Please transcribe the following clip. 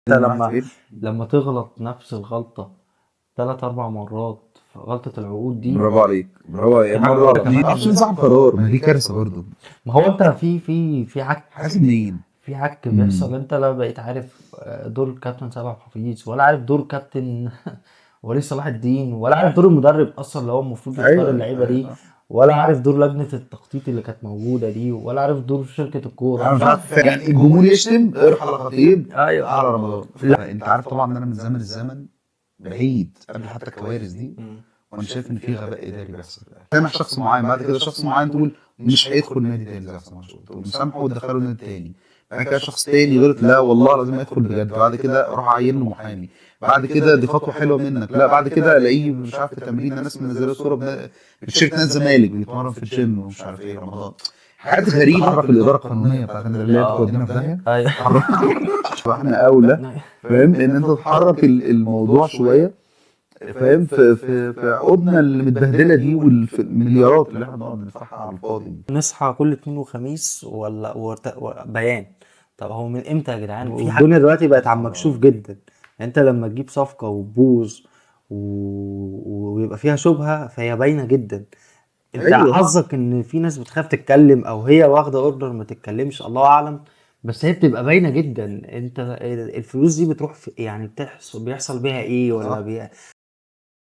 انت راح لما فين. لما تغلط نفس الغلطة 3 4 مرات في غلطة العقود دي، برافو عليك، برافو عليك. في حاجة مره غلط اتنين ما كمان. تعرفش تنسحب قرار، ما دي كارثه برضه. ما هو انت في عك، حاسب منين. في عك امم بيحصل. انت لا بقيت عارف دور كابتن سامح حفيظ، ولا عارف دور كابتن وليد صلاح الدين، ولا عارف دور المدرب اصلا اللي هو المفروض يختار ايوه اللعيبه ايوه دي، صح. ولا عارف دور لجنه التخطيط اللي كانت موجوده دي، ولا عارف دور شركه الكوره، انا مش مش عارف. عارف يعني الجمهور يشتم ارحل الخطيب ايوه. على رمضان. لا انت عارف طبعا ان انا من زمن الزمن بعيد قبل حتى الكوارث دي، مم. وانا شايف ان في غباء اداري بيحصل في الاهلي. سامح شخص معين، بعد كده شخص معين تقول مش هيدخل نادي تاني زي حسام عاشور، تقول مسامحه وتدخله نادي تاني. بعد كده شخص تاني غلط، لا والله لازم يدخل بجد، بعد كده اروح اعين له محامي، بعد كده دي خطوه حلوه منك، لا بعد كده الاقيه مش عارف في تمرين ناس منزله صوره بتيشيرت نادي الزمالك بيتمرن في الجيم ومش عارف ايه رمضان. حاجات غريبه. حرك الاداره القانونيه بتاعت النادي اللي هي بتودينا في داهيه. ايوه. حرك احنا اولى، فاهم ان انت تحرك الموضوع شويه، فاهم في عقودنا اللي متبهدله دي والمليارات اللي احنا بنقعد ندفعها على الفاضي دي. نصحى كل اثنين وخميس بيان. طب هو من امتى يا جدعان؟ في الدنيا دلوقتي بقت عم مكشوف جدا. يعني انت لما تجيب صفقة وتبوظ ويبقى فيها شبهة، فهي باينة جدا. انت ايوه حظك ان في ناس بتخاف تتكلم، او هي واخدة اوردر ما تتكلمش، الله اعلم. بس هي بتبقى باينة جدا. انت الفلوس دي بتروح في، يعني بيحصل بيها ايه، ولا صح.